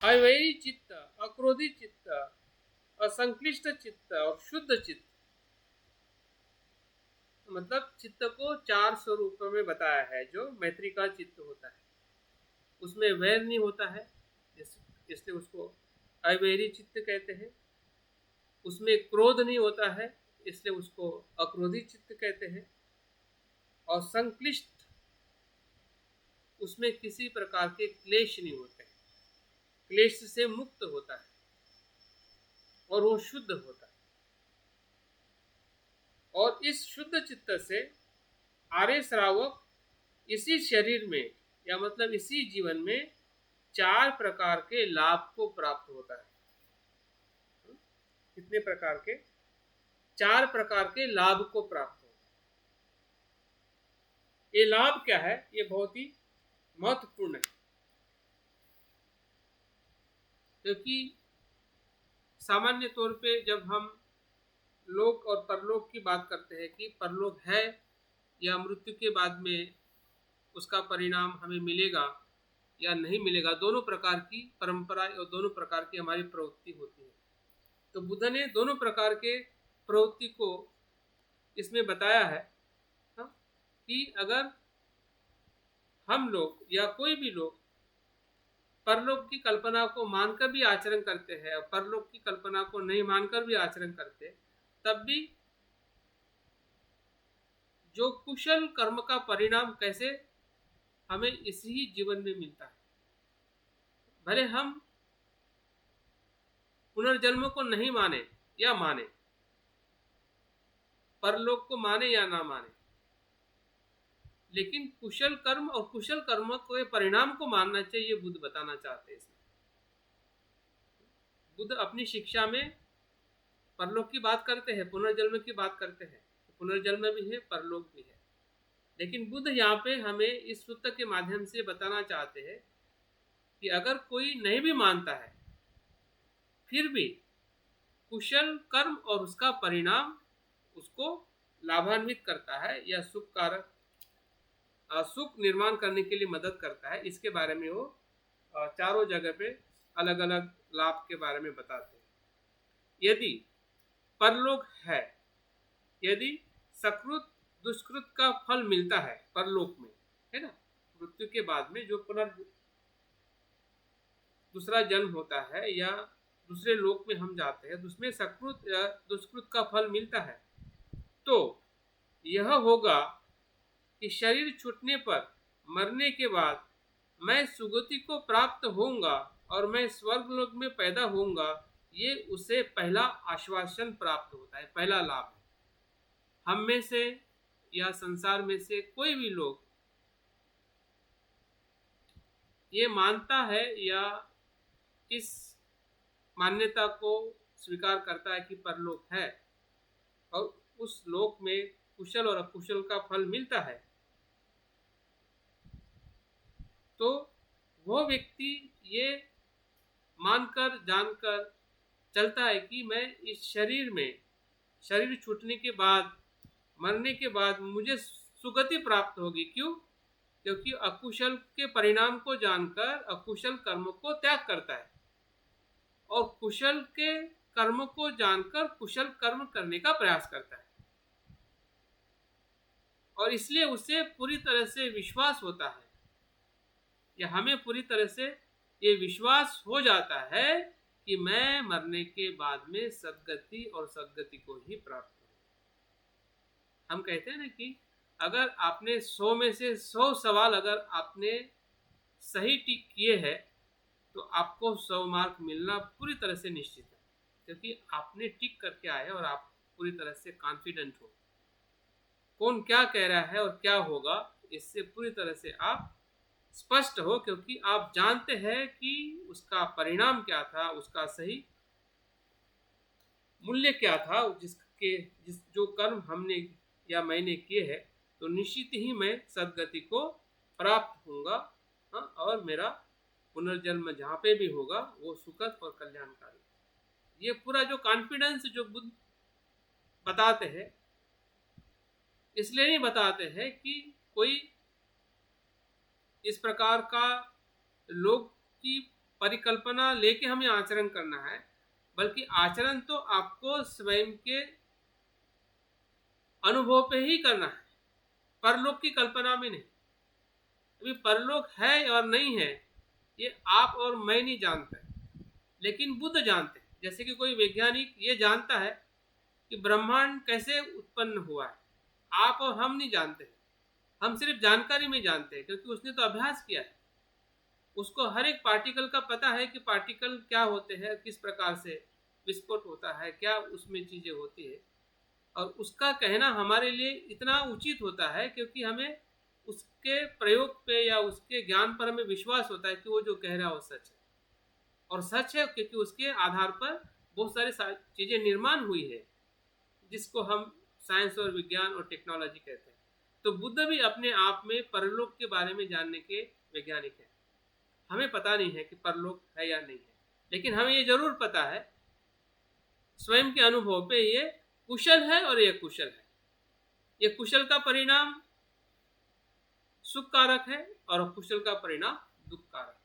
अवैरी चित्त, अक्रोधी चित्त, असंक्लिष्ट चित्त और शुद्ध चित्त। मतलब चित्त को 4 स्वरूपों में बताया है। जो मैत्री का चित्त होता है उसमें वैर नहीं होता है, इसलिए उसको अवैरी चित्त कहते हैं। उसमें क्रोध नहीं होता है, इसलिए उसको अक्रोधी चित्त कहते हैं। और संक्लिष्ट, उसमें किसी प्रकार के क्लेश नहीं होते, क्लेश से मुक्त होता है और वो शुद्ध होता है। और इस शुद्ध चित्त से आर्य श्रावक इसी शरीर में या मतलब इसी जीवन में 4 प्रकार के लाभ को प्राप्त होता है। कितने प्रकार के? 4 प्रकार के लाभ को प्राप्त होता है। ये लाभ क्या है? ये बहुत ही महत्वपूर्ण है, क्योंकि सामान्य तौर पे जब हम लोक और परलोक की बात करते हैं कि परलोक है या मृत्यु के बाद में उसका परिणाम हमें मिलेगा या नहीं मिलेगा, दोनों प्रकार की परंपरा और दोनों प्रकार की हमारी प्रवृत्ति होती है। तो बुद्ध ने दोनों प्रकार के प्रवृत्ति को इसमें बताया है। कि अगर हम लोग या कोई भी लोग परलोक की कल्पना को मानकर भी आचरण करते हैं और परलोक की कल्पना को नहीं मानकर भी आचरण करते, तब भी जो कुशल कर्म का परिणाम कैसे हमें इसी जीवन में मिलता है। भले हम पुनर्जन्म को नहीं माने या माने, परलोक को माने या ना माने, लेकिन कुशल कर्म और कुशल कर्म के परिणाम को मानना चाहिए, ये बुद्ध बताना चाहते हैं। इसमें बुद्ध अपनी शिक्षा में परलोक की बात करते हैं, पुनर्जन्म की बात करते हैं। पुनर्जन्म भी है, परलोक भी है, लेकिन बुद्ध यहाँ पे हमें इस सूत्र के माध्यम से बताना चाहते हैं कि अगर कोई नहीं भी मानता है फिर भी कुशल कर्म और उसका परिणाम उसको लाभान्वित करता है या सुख कारक सुख निर्माण करने के लिए मदद करता है। इसके बारे में वो चारों जगह पे अलग अलग लाभ के बारे में बताते हैं। यदि परलोक है, यदि सकृत दुष्कृत का फल मिलता है परलोक में, है ना, मृत्यु के बाद में जो दूसरा जन्म होता है या दूसरे लोक में हम जाते हैं, उसमें सकृत या दुष्कृत का फल मिलता है, तो यह होगा कि शरीर छूटने पर मरने के बाद मैं सुगति को प्राप्त होऊंगा और मैं स्वर्गलोक में पैदा होऊंगा। ये उसे पहला आश्वासन प्राप्त होता है, पहला लाभ है। हम में से या संसार में से कोई भी लोग ये मानता है या इस मान्यता को स्वीकार करता है कि परलोक है और उस लोक में कुशल और अकुशल का फल मिलता है, तो वह व्यक्ति ये मानकर जानकर चलता है कि मैं इस शरीर में, शरीर छूटने के बाद, मरने के बाद मुझे सुगति प्राप्त होगी। क्यों? क्योंकि अकुशल के परिणाम को जानकर अकुशल कर्म को त्याग करता है और कुशल के कर्म को जानकर कुशल कर्म करने का प्रयास करता है। और इसलिए उसे पूरी तरह से विश्वास होता है या हमें पूरी तरह से ये विश्वास हो जाता है कि मैं मरने के बाद में सद्गति और सद्गति को ही प्राप्त हूँ। हम कहते हैं ना कि अगर आपने 100 में से 100 सवाल अगर आपने सही टिक किए हैं तो आपको 100 मार्क मिलना पूरी तरह से निश्चित है, क्योंकि आपने टिक करके आए और आप पूरी तरह से कॉन्फिडेंट हो। कौन क्या कह रहा है और क्या होगा, इससे पूरी तरह से आप स्पष्ट हो, क्योंकि आप जानते हैं कि उसका परिणाम क्या था, उसका सही मूल्य क्या था, जिस जो कर्म हमने या मैंने किए हैं, तो निश्चित ही मैं सद्गति को प्राप्त होऊंगा। और मेरा पुनर्जन्म जहाँ पे भी होगा वो सुखद और कल्याणकारी। ये पूरा जो कॉन्फिडेंस जो बुद्ध बताते हैं, इसलिए नहीं बताते हैं कि कोई इस प्रकार का लोग की परिकल्पना लेके हमें आचरण करना है, बल्कि आचरण तो आपको स्वयं के अनुभव पे ही करना है, परलोक की कल्पना में नहीं। अभी परलोक है और नहीं है ये आप और मैं नहीं जानते, लेकिन बुद्ध जानते हैं। जैसे कि कोई वैज्ञानिक ये जानता है कि ब्रह्मांड कैसे उत्पन्न हुआ है, आप और हम नहीं जानते हैं। हम सिर्फ जानकारी में जानते हैं, क्योंकि उसने तो अभ्यास किया है। उसको हर एक पार्टिकल का पता है कि पार्टिकल क्या होते हैं, किस प्रकार से विस्फोट होता है, क्या उसमें चीज़ें होती है। और उसका कहना हमारे लिए इतना उचित होता है क्योंकि हमें उसके प्रयोग पे या उसके ज्ञान पर हमें विश्वास होता है कि वो जो कह रहा है वो सच है। और सच है क्योंकि उसके आधार पर बहुत सारी चीज़ें निर्माण हुई है, जिसको हम साइंस और विज्ञान और टेक्नोलॉजी कहते हैं। तो बुद्ध भी अपने आप में परलोक के बारे में जानने के वैज्ञानिक हैं। हमें पता नहीं है कि परलोक है या नहीं है, लेकिन हमें ये जरूर पता है स्वयं के अनुभव पे ये कुशल है और ये कुशल है। ये कुशल का परिणाम सुख कारक है और कुशल का परिणाम दुख कारक।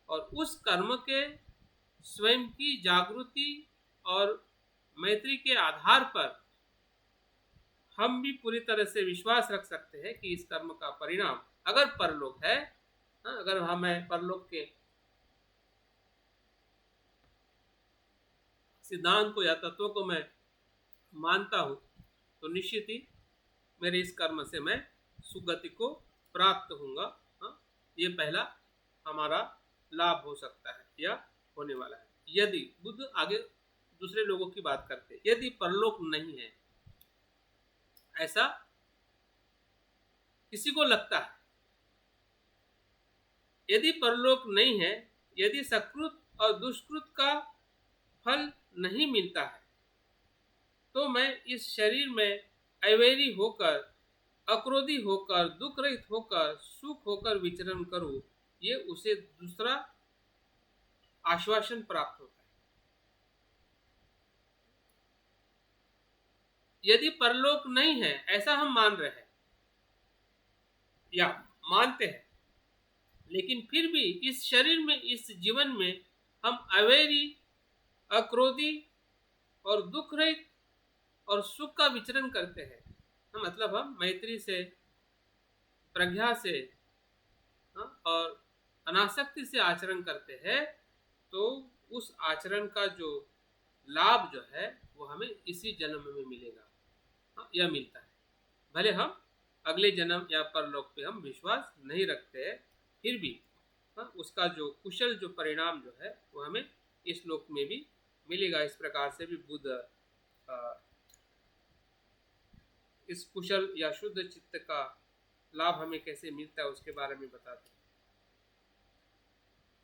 और उस कर्म के स्वयं की जागृति और मैत्री के आधार पर हम भी पूरी तरह से विश्वास रख सकते हैं कि इस कर्म का परिणाम अगर परलोक है, अगर हमें परलोक के सिद्धांत को या तत्वों को मैं मानता हूँ, तो निश्चित ही मेरे इस कर्म से मैं सुगति को प्राप्त होऊंगा। ये पहला हमारा लाभ हो सकता है या होने वाला है। यदि बुद्ध आगे दूसरे लोगों की बात करते हैं, यदि परलोक नहीं है ऐसा किसी को लगता है, यदि परलोक नहीं है, यदि सकृत और दुष्कृत का फल नहीं मिलता है, तो मैं इस शरीर में अवैरी होकर, अक्रोधी होकर, दुख रहित होकर, सुख होकर विचरण करूं, ये उसे दूसरा आश्वासन प्राप्त होता है। यदि परलोक नहीं है ऐसा हम मान रहे हैं या मानते हैं, लेकिन फिर भी इस शरीर में, इस जीवन में हम अवैरी, अक्रोधी और दुख रहित और सुख का विचरण करते हैं। मतलब हम मैत्री से, प्रज्ञा से और अनासक्ति से आचरण करते हैं, तो उस आचरण का जो लाभ जो है वो हमें इसी जन्म में मिलेगा, यह मिलता है। भले हम अगले जन्म या परलोक पे हम विश्वास नहीं रखते हैं, फिर भी उसका जो कुशल जो परिणाम जो है वो हमें इस लोक में भी मिलेगा। इस प्रकार से भी बुद्ध इस कुशल या शुद्ध चित्त का लाभ हमें कैसे मिलता है उसके बारे में बताते हैं।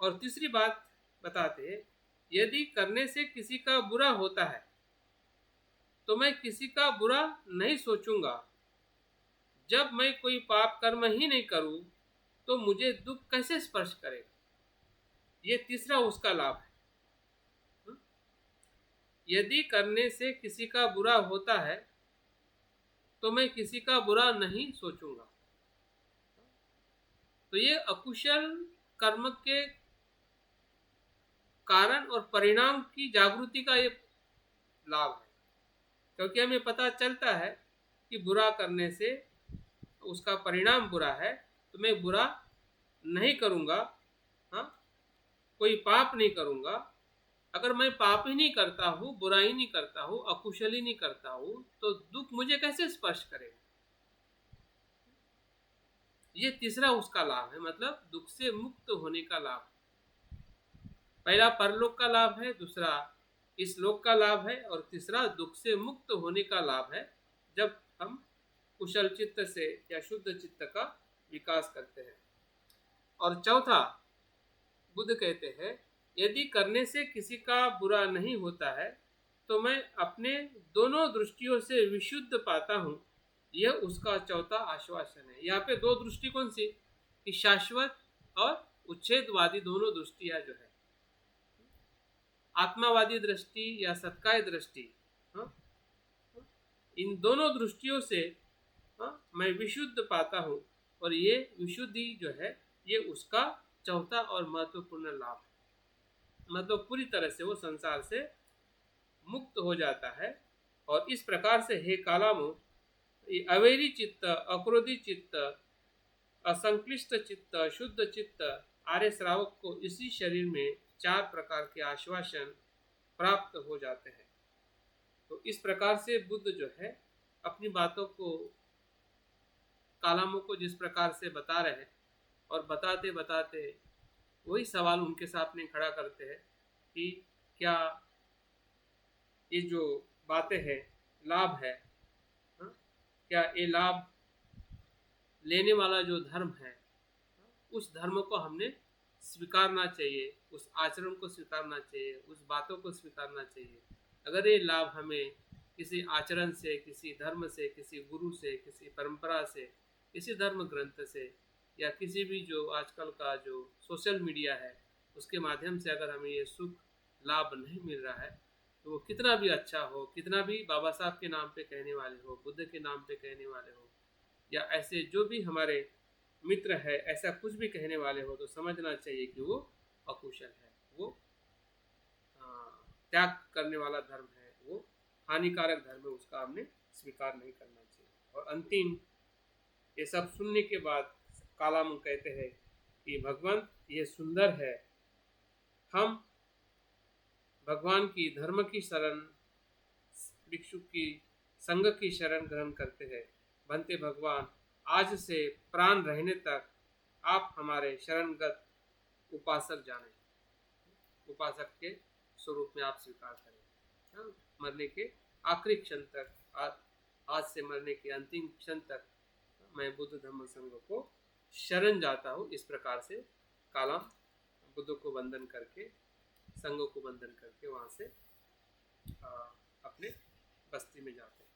और तीसरी बात बताते हैं, यदि करने से किसी का बुरा होता है तो मैं किसी का बुरा नहीं सोचूंगा। जब मैं कोई पाप कर्म ही नहीं करूं तो मुझे दुख कैसे स्पर्श करेगा। ये तीसरा उसका लाभ है। यदि करने से किसी का बुरा होता है तो मैं किसी का बुरा नहीं सोचूंगा। तो ये अकुशल कर्म के कारण और परिणाम की जागृति का ये लाभ है, क्योंकि हमें पता चलता है कि बुरा करने से उसका परिणाम बुरा है, तो मैं बुरा नहीं करूँगा, कोई पाप नहीं करूँगा। अगर मैं पाप ही नहीं करता हूँ, बुरा ही नहीं करता हूँ, अकुशल ही नहीं करता हूँ, तो दुख मुझे कैसे स्पर्श करेगा। ये तीसरा उसका लाभ है, मतलब दुख से मुक्त होने का लाभ। पहला परलोक का लाभ है, दूसरा इस लोक का लाभ है, और तीसरा दुख से मुक्त होने का लाभ है जब हम कुशल चित्त से या शुद्ध चित्त का विकास करते हैं। और चौथा बुद्ध कहते हैं, यदि करने से किसी का बुरा नहीं होता है तो मैं अपने दोनों दृष्टियों से विशुद्ध पाता हूँ। यह उसका चौथा आश्वासन है। यहाँ पे दो दृष्टि कौन सी, कि शाश्वत और उच्छेदवादी दोनों दृष्टियाँ जो है, आत्मावादी दृष्टि या सत्काय दृष्टि, इन दोनों दृष्टियों से मैं विशुद्ध पाता हूँ। और ये विशुद्धि जो है ये उसका चौथा और महत्वपूर्ण लाभ है। मतलब पूरी तरह से वो संसार से मुक्त हो जाता है। और इस प्रकार से हे कालामो, ये अवैरी चित्त, अक्रोधी चित्त, असंक्लिष्ट चित्त, शुद्ध चित्त आर्य श्रावक को इसी शरीर में 4 प्रकार के आश्वासन प्राप्त हो जाते हैं। तो इस प्रकार से बुद्ध जो है अपनी बातों को कालामों को जिस प्रकार से बता रहे हैं, और बताते बताते वही सवाल उनके सामने खड़ा करते हैं कि क्या ये जो बातें हैं लाभ है, हाँ? क्या ये लाभ लेने वाला जो धर्म है, उस धर्म को हमने स्वीकारना चाहिए, उस आचरण को स्वीकारना चाहिए, उस बातों को स्वीकारना चाहिए। अगर ये लाभ हमें किसी आचरण से, किसी धर्म से, किसी गुरु से, किसी परंपरा से, किसी धर्म ग्रंथ से, या किसी भी जो आजकल का जो सोशल मीडिया है उसके माध्यम से अगर हमें ये सुख लाभ नहीं मिल रहा है, तो वो कितना भी अच्छा हो, कितना भी बाबा साहब के नाम पे कहने वाले हो, बुद्ध के नाम पे कहने वाले हो, या ऐसे जो भी हमारे मित्र है ऐसा कुछ भी कहने वाले हो, तो समझना चाहिए कि वो अकुशल है, वो त्याग करने वाला धर्म है, वो हानिकारक धर्म है, उसका हमने स्वीकार नहीं करना चाहिए। और अंतिम ये सब सुनने के बाद कालामुन कहते हैं कि भगवान ये सुंदर है, हम भगवान की धर्म की शरण, भिक्षु की संघ की शरण ग्रहण करते हैं। बनते भगवान, आज से प्राण रहने तक आप हमारे शरणगत उपासक जाने, उपासक के स्वरूप में आप स्वीकार करें। हाँ, मरने के आखिरी क्षण तक, आज से मरने के अंतिम क्षण तक मैं बुद्ध धम्म संघ को शरण जाता हूँ। इस प्रकार से काला बुद्ध को वंदन करके, संघ को वंदन करके वहाँ से अपने बस्ती में जाते हैं।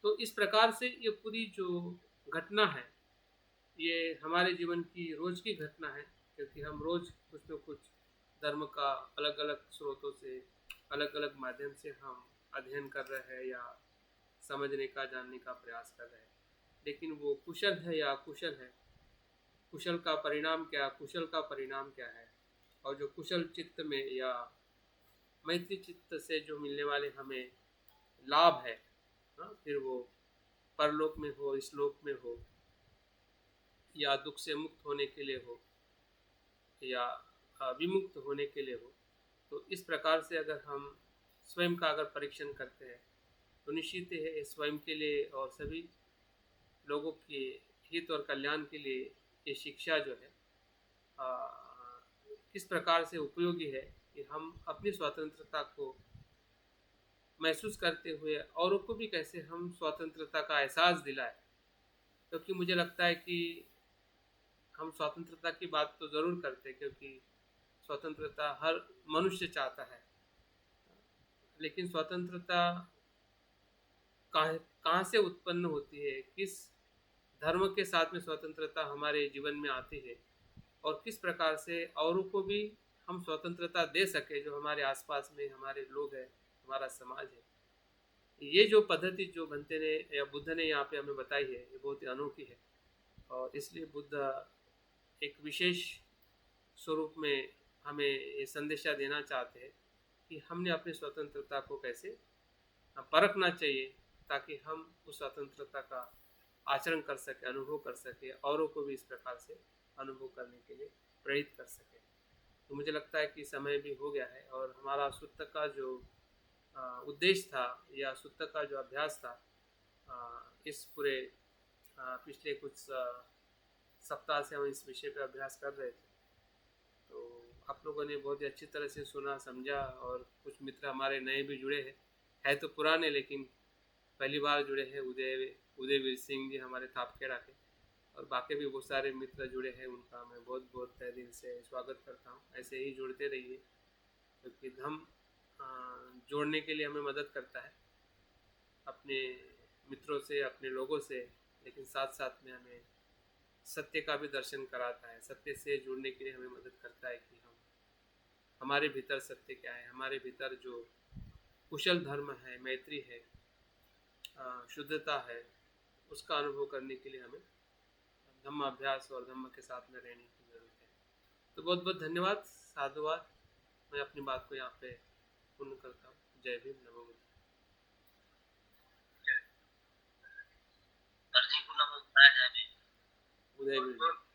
तो इस प्रकार से ये पूरी जो घटना है ये हमारे जीवन की रोज की घटना है, क्योंकि हम रोज कुछ न कुछ धर्म का अलग अलग स्रोतों से, अलग अलग माध्यम से हम अध्ययन कर रहे हैं या समझने का, जानने का प्रयास कर रहे हैं। लेकिन वो कुशल है या अकुशल है, कुशल का परिणाम क्या, कुशल का परिणाम क्या है, और जो कुशल चित्त में या मैत्री चित्त से जो मिलने वाले हमें लाभ है, फिर वो परलोक में हो, इस लोक में हो, या दुख से मुक्त होने के लिए हो, या विमुक्त होने के लिए हो, तो इस प्रकार से अगर हम स्वयं का अगर परीक्षण करते हैं तो निश्चित है स्वयं के लिए और सभी लोगों के हित और कल्याण के लिए ये शिक्षा जो है किस प्रकार से उपयोगी है कि हम अपनी स्वतंत्रता को महसूस करते हुए औरों को भी कैसे हम स्वतंत्रता का एहसास दिलाए। क्योंकि मुझे लगता है कि हम स्वतंत्रता की बात तो ज़रूर करते हैं, क्योंकि स्वतंत्रता हर मनुष्य चाहता है, लेकिन स्वतंत्रता कहाँ से उत्पन्न होती है, किस धर्म के साथ में स्वतंत्रता हमारे जीवन में आती है, और किस प्रकार से औरों को भी हम स्वतंत्रता दे सके, जो हमारे आसपास में हमारे लोग हैं, हमारा समाज है। ये जो पद्धति जो बनते ने या बुद्ध ने यहाँ पे हमें बताई है, ये बहुत ही अनोखी है, और इसलिए बुद्ध एक विशेष स्वरूप में हमें ये संदेशा देना चाहते हैं कि हमने अपनी स्वतंत्रता को कैसे परखना चाहिए, ताकि हम उस स्वतंत्रता का आचरण कर सके, अनुभव कर सके, औरों को भी इस प्रकार से अनुभव करने के लिए प्रेरित कर सके। तो मुझे लगता है कि समय भी हो गया है, और हमारा सुत्त का जो उद्देश्य था या सुत्त का जो अभ्यास था, इस पूरे पिछले कुछ सप्ताह से हम इस विषय पर अभ्यास कर रहे थे। तो आप लोगों ने बहुत ही अच्छी तरह से सुना, समझा, और कुछ मित्र हमारे नए भी जुड़े हैं, है तो पुराने लेकिन पहली बार जुड़े हैं। उदयवीर सिंह जी हमारे थापखेड़ा के, और बाकी भी बहुत सारे मित्र जुड़े हैं, उनका मैं बहुत बहुत तहे दिल से स्वागत करता हूँ। ऐसे ही जुड़ते रहिए, क्योंकि धम्म जोड़ने के लिए हमें मदद करता है अपने मित्रों से, अपने लोगों से, लेकिन साथ साथ में हमें सत्य का भी दर्शन कराता है। सत्य से जुड़ने के लिए हमें मदद करता है कि हम हमारे भीतर सत्य क्या है, हमारे भीतर जो कुशल धर्म है, मैत्री है, शुद्धता है, उसका अनुभव करने के लिए हमें धम्म अभ्यास और धम्म के साथ में रहने की जरूरत है। तो बहुत बहुत धन्यवाद, साधुवाद। मैं अपनी बात को यहाँ पे पूर्ण करता हूँ। जय भीम, नमो बुद्धाय। सर जी को नमस्कार। जय भीम। उदय भी।